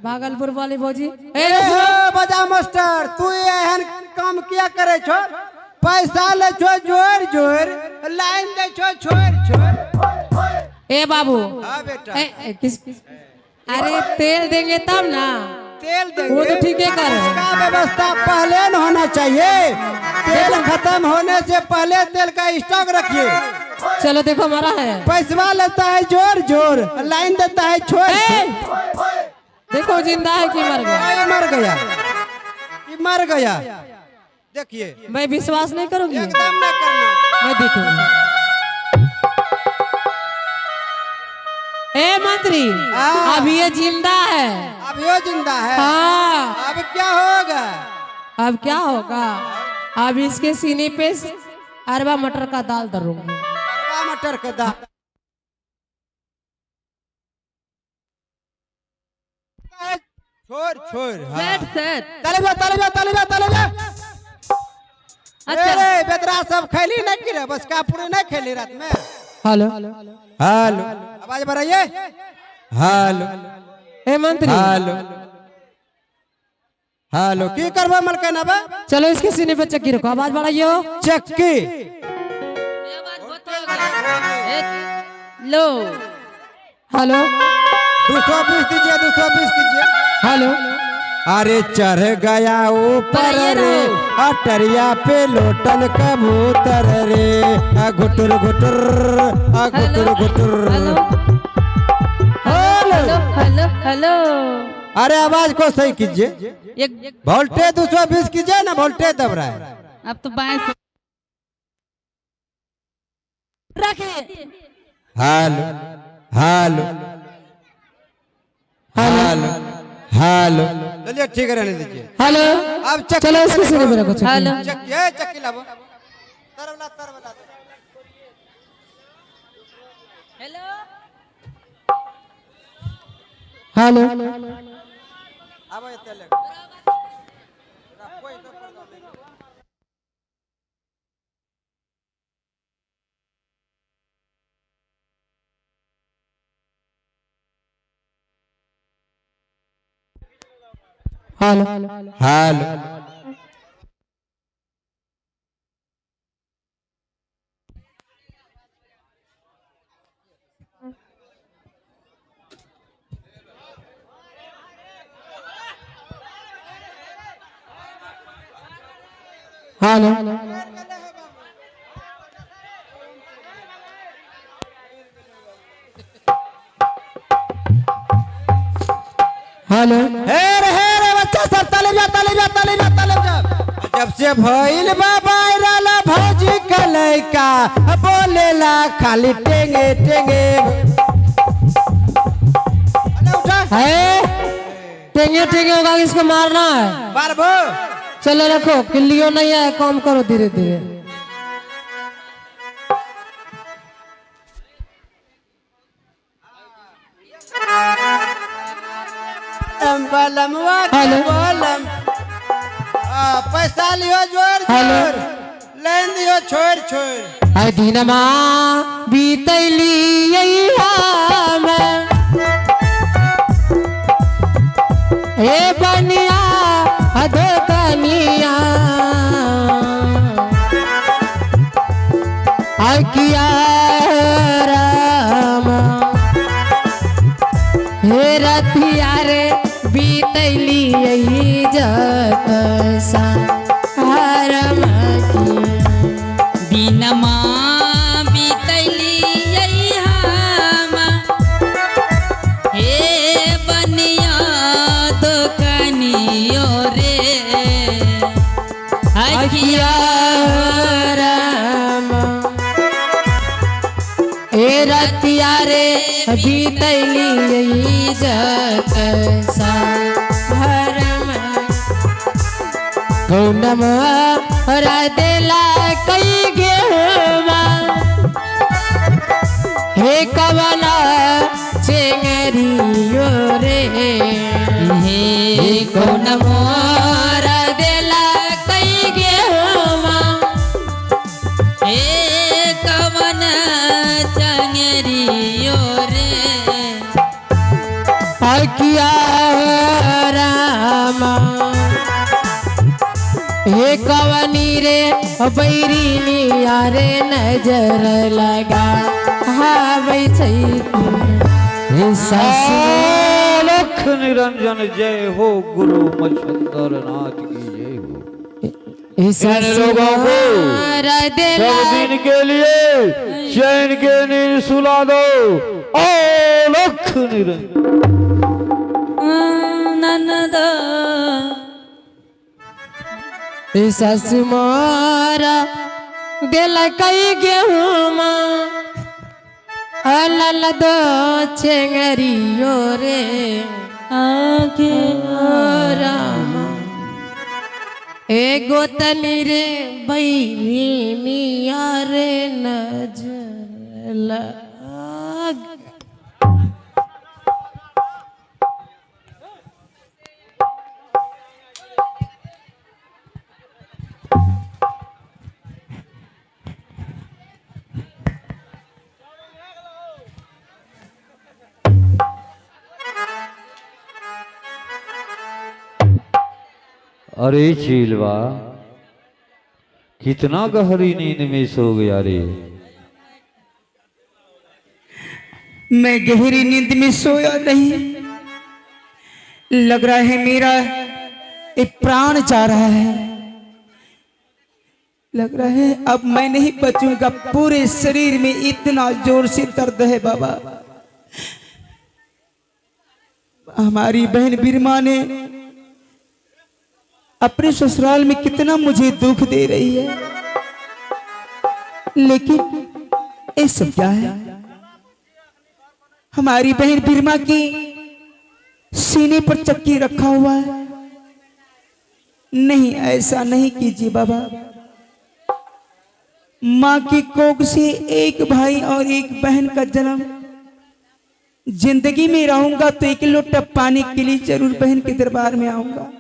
भागलपुर वाली भौजी बजा मास्टर तू एहन काम किया करे छो पैसा ले छो जोर जोर लाइन दे छो छोड़ छोड़ ए बाबू हाँ बेटा किस अरे तेल देंगे तब ना तेल देंगे वो तो ठीक है कर इसका व्यवस्था पहले न होना चाहिए तेल खत्म होने से पहले तेल का स्टॉक रखिए चलो देखो हमारा है पैसा लेता है जोर जोर लाइन देता है छोड़ देखो जिंदा है कि मर गया मर गया मर गया देखिए मैं विश्वास नहीं करूंगी एकदम नहीं करना मैं देखूंगी ए मंत्री अब ये जिंदा है अब ये जिंदा है हाँ अब क्या होगा अब क्या होगा अब इसके सीने पे अरबा मटर का दाल धरूंगी अरबा मटर का दाल छोड़ छोड़ सेट सेट तलेबा तलेबा तलेबा तलेबा अच्छा अरे बेदरा सब खैली नहीं की रे बस का पूरी नहीं खेली रात में हेलो हेलो आवाज बढ़ाइए हेलो ए मंत्री हेलो हेलो की करबा मलकन अब चलो इसके सीने पे चक्की रखो आवाज बढ़ाइयो चक्की लो हेलो 220 दीजिए 220 कीजिए हेलो अरे चढ़ गया ऊपर रे अटरिया पे लोटन कबूतर रे घुटुर घुटुर घुटुर घुटुर हेलो हेलो हेलो अरे आवाज को सही कीजिए एक वोल्टेज 220 कीजिए ना वोल्टेज दब रहा है अब तो बाएं से रखिए हेलो हेलो हेलो हेलो चलिए ठीक है रहने दीजिए हेलो अब चक्की चलो इसके सीने पे रखो चक्की हेलो चक्की लाओ तरवला तरवला हेलो हेलो अब ये तेल कोई तो कर दो हेलो हेलो हेलो हेलो हे रे बच्चा सब तले जा तले जा तले जा तले जा जब से भइल बाबा राला भौजी का लइका बोलेला खाली टेंगे टेंगे अरे उठा है टेंगे टेंगे होगा इसको मारना है मारबो चलो रखो किल्लियों नहीं है काम करो धीरे धीरे बलमवा हेलो। बोलम पैसा लियो जोर हेलो। जोर लेन दियो छोड़ छोड़ है दिनमा बीतैली में हे बनिया अधो कनिया किया राम हे रतिया रे बीतैली जत सा हरम दिनमा बीतैली हम हे बनिया दुकनियो रे किया राम ए रतिया रे बीतैली जत सा हरम गौनम देला कई गेवा हे कवना चेंगरियो रे हे कौन मोर देला कई गेवा हे कवन चंगरियो रे किया हे कवनी रे बैरी मिया रे नजर लगा हावै छै हे सासु लख निरंजन जय हो गुरु मच्छंदर नाथ की जय हो। हे इन सासु लोगों को देला सब दिन के लिए चैन के नींद सुला दो। ओ लख निरंजन ननद हे सासु मोरा देला कई गेहूं अलल दो चेंगरियो रे आगे राम ए गोतनी रे बैरी मिया रे नजर लगा अरे चीलवा कितना गहरी नींद में सो गया रे। मैं गहरी नींद में सोया नहीं, लग रहा है मेरा एक प्राण जा रहा है। लग रहा है अब मैं नहीं बचूंगा। पूरे शरीर में इतना जोर से दर्द है बाबा। हमारी बहन बिरमा ने अपने ससुराल में कितना मुझे दुख दे रही है, लेकिन ये सब क्या है? हमारी बहन बिरमा की सीने पर चक्की रखा हुआ है। नहीं, ऐसा नहीं कीजिए बाबा। माँ की कोख से एक भाई और एक बहन का जन्म। जिंदगी में रहूंगा तो एक लोटा पानी के लिए जरूर बहन के दरबार में आऊंगा।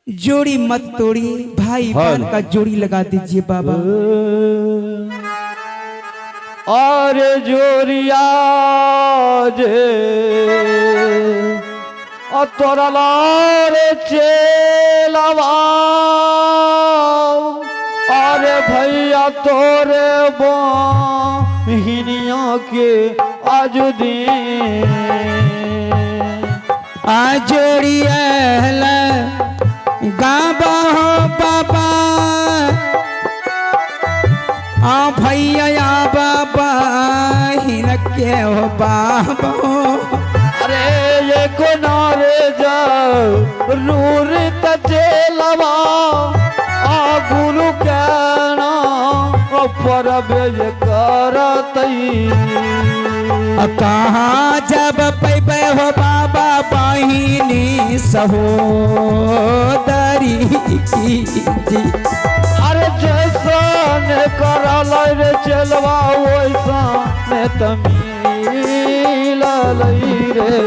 जोड़ी मत तोड़िए, भाई बहन का जोड़ी लगा दीजिए बाबा। और जोरिया जे तोरला रे चेलवा अरे भैया तोरे बहिनिया के आज दे जोड़िया गाबा हो बाबा भैया बाबा हिन के हो बाबा। अरे ये को नारे जा रूर तचेलवा आ गुरु कहना पर बेज करतई कहाँ जब पैबे हो बाबा बहिनी सहोदरी की जी। अरे जैसा ने करल रे चलवा वैसा ने तमील लई रे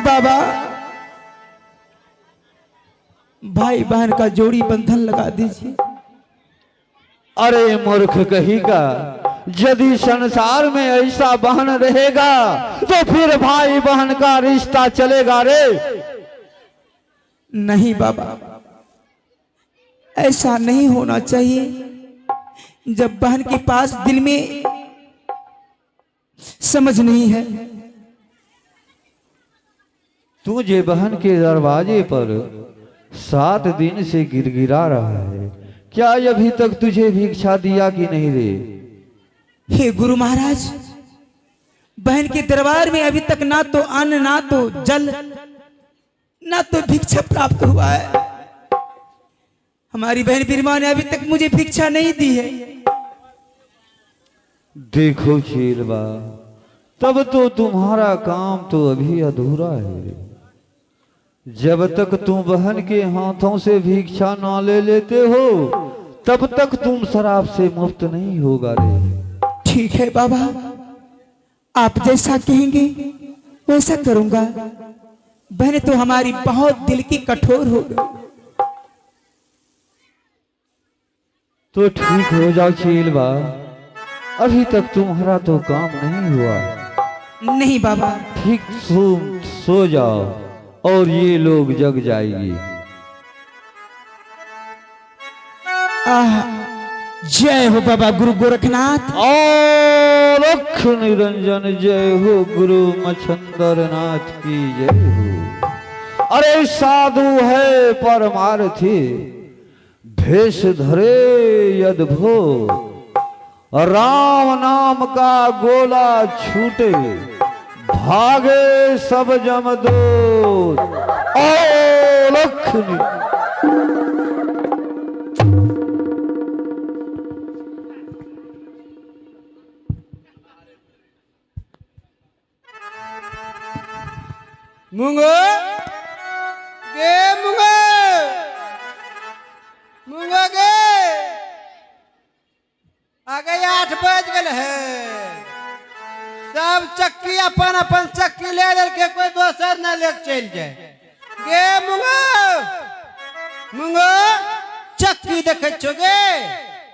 बाबा। भाई बहन का जोड़ी बंधन लगा दीजिए। अरे मूर्ख कही का, यदि संसार में ऐसा बहन रहेगा तो फिर भाई बहन का रिश्ता चलेगा रे। नहीं बाबा, ऐसा नहीं होना चाहिए। जब बहन के पास दिल में समझ नहीं है। तुझे बहन के दरवाजे पर 7 दिन से गिरगिरा रहा है, क्या अभी तक तुझे भिक्षा दिया कि नहीं रे? हे गुरु महाराज, बहन के दरबार में अभी तक ना तो अन्न, ना तो जल, ना तो भिक्षा प्राप्त हुआ है। हमारी बहन बिरमा ने अभी तक मुझे भिक्षा नहीं दी है। देखो चीलवा, तब तो तुम्हारा काम तो अभी अधूरा है। जब तक तुम बहन के हाथों से भिक्षा ना ले लेते हो तब तक तुम शराब से मुक्त नहीं होगा रे। ठीक है बाबा, आप जैसा कहेंगे वैसा करूंगा। बहन तो हमारी बहुत दिल की कठोर हो गई। तो ठीक हो जाओ चीलवा, अभी तक तुम्हारा तो काम नहीं हुआ। नहीं बाबा, ठीक सो जाओ और ये लोग जग जाएगी। जय हो बाबा गुरु गोरखनाथ। लख निरंजन जय हो गुरु मच्छंदर नाथ की जय हो। अरे साधु है परमार्थी भेष धरे अद्भुत राम नाम का गोला छूटे भागे सब जमदूत। ओ लख मुंगो गे मुंगो मुंगो गे आगे 8 बज गए है। सब चक्की अपन अपन चक्की ले के कोई दोसर न ले चल जाए। गे मुंगो मुंगो चक्की देखे छो गे।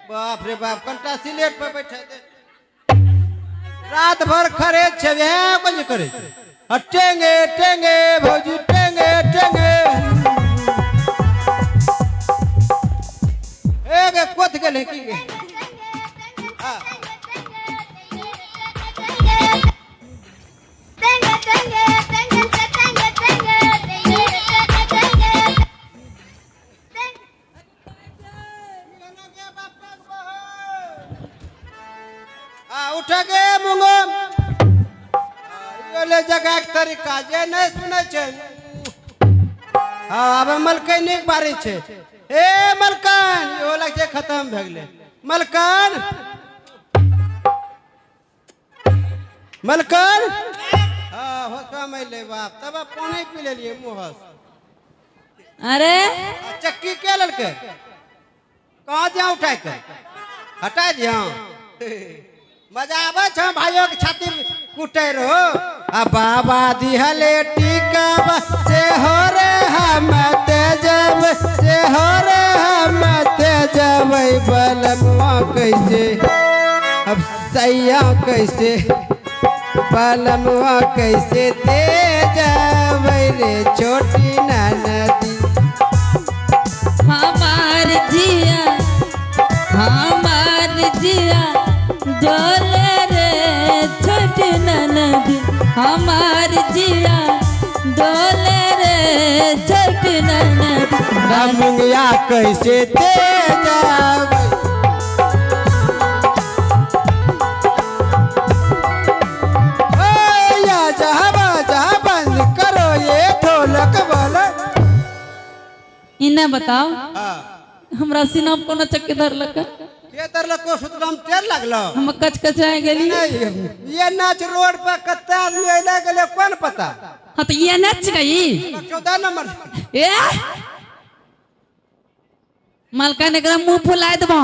बाप रे बाप कंटा सिलेट पर बैठे दे रात भर खड़े छे कुछ करे टेंगे टेंगे भौजी टेंगे टेंगे एगे कोथ गेले की गे उठ गे मुंगो ले जगह के तरीका जे नहीं सुने छे। हां अब मलकन नहीं बारी छे। ए मलकन यो लग जे खत्म भ गेले। मलकन मलकन हां होसा में ले बाप तब पानी पी ले लिए मुहस। अरे चक्की के ललके कहां दिया उठा के हटा दिया मजा आवे छ भाइयों के छाती कुटे रहो। आ बाबा दिहले टीका से हो रे हम तेजब से हो रे हम तेजब बलमवा कैसे अब सैया कैसे बलमवा कैसे तेजब रे छोटी ननदी हमार जिया डोले रे छोटी ननदी हमार जिया डोले रे छोटी ननदी मुंगिया कैसे तेजब जहाँ बंद करो ये ढोलक वाला। इन्हें बताओ हमरा सीना पर कोनो चक्की धर लगा के तरल को सुतराम तेल लगलो हम कच कचाए गेली। ये नाच रोड पर कत्ते आदमी अइले गेले कौन पता। हां तो ये नाच गई 14 नंबर ए मालका ने एकरा मुंह फुलाए देबो।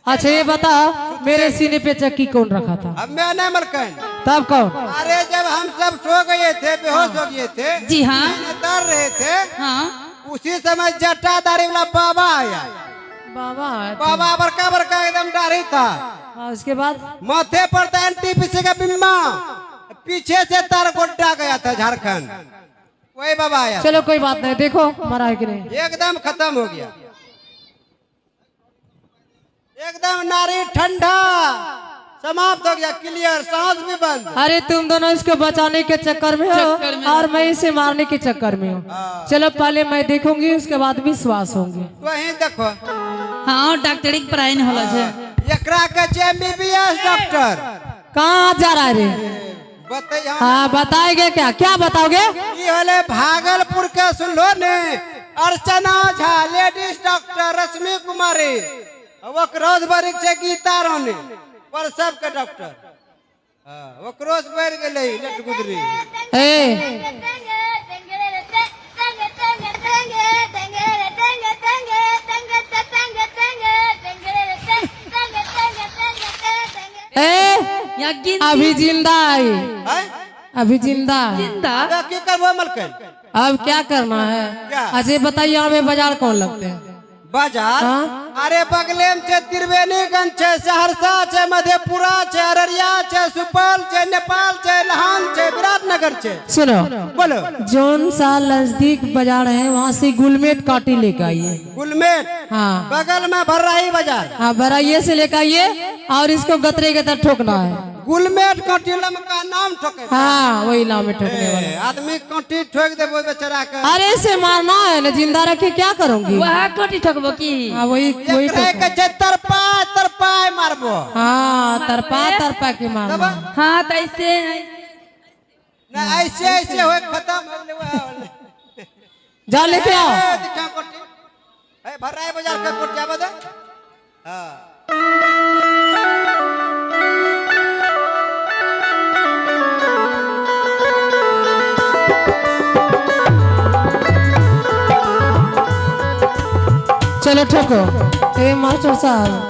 अच्छा ये बताओ मेरे सीने पे चक्की कौन रखा था? अब मैं नहीं मलकन तब कौन? अरे जब हम सब सो गए थे बेहोश हो गए थे जी हाँ तर रहे थे हाँ उसी समय जटाधारी वाला बाबा आया। बाबा आए थे। बाबा बड़का बड़का एकदम दाढ़ी था। हाँ, उसके बाद माथे पर था एनटीपीसी का बिम्मा पीछे से तार गोड्डा गया था झारखंड वही बाबा आया। चलो कोई बात नहीं देखो मरा है कि नहीं। एकदम खत्म हो गया एकदम नारी ठंडा समाप्त हो गया क्लियर सांस भी बंद। अरे तुम दोनों इसको बचाने के चक्कर में हो और मैं इसे मारने के चक्कर में हूँ। चलो पहले मैं देखूंगी उसके बाद विश्वास होंगे। वहीं देखो हाँ डॉक्टरी के पढ़ाई नहीं होला छे। एकरा के एमबीबीएस डॉक्टर कहाँ जा रहा है रे? बताइए। हाँ बताएंगे क्या क्या बताओगे? ये होले भागलपुर के सुन लो ने अर्चना झा लेडीज डॉक्टर रश्मि कुमारी वो क्रॉस बरिक छे गीता रानी पर सब के डॉक्टर वो क्रॉस बढ़ गेले लट गुदरी। ए या गिनती अभी जिंदा है हैं अभी जिंदा है। जिंदा अब की करबो मलकन अब क्या करना है? क्या? अच्छा बताइए हमें बाजार कौन लगते हैं? बाजार हाँ? अरे बगले में छे त्रिवेणीगंज छे सहरसा छे मधेपुरा छे अररिया छे सुपौल छे नेपाल छे लहान छे विराटनगर नगर से सुनो, बोलो। जौन सा नजदीक बाजार है वहाँ से गुलमेट काटी लेके आइए। गुलमेट हाँ बगल में भर्राही बाजार। हाँ, बराइये से लेके आइए और इसको गतरे के तरह ठोकना है। गुलमेट कंटीलम का नाम ठोके। हाँ वही नाम है ठोकने वाला। आदमी कंटी ठोक दे वो बेचारा का। अरे इसे मारना है ना, जिंदा रखे क्या करूंगी। वह कोटी ठकबो की हाँ वही वही एकरे के जे तरपा मारबो। हाँ तरपा के मारना है। हाँ तो ऐसे ना ऐसे होए खत्म हो ले वो। जा लेके आओ। दिखा कंटी ए भर्राही बाजार का कोट जाबे दे। हां चलो ठोको। ए मास्टर साहब,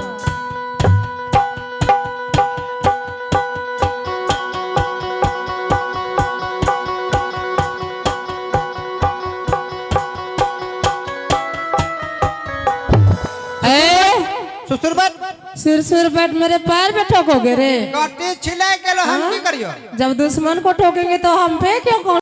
सुसुरबत सिर बैठ मेरे पैर पे ठोकोगे रे। कंटी छिले गेलो हम की करियो। जब दुश्मन को ठोकेंगे तो हम पे क्यों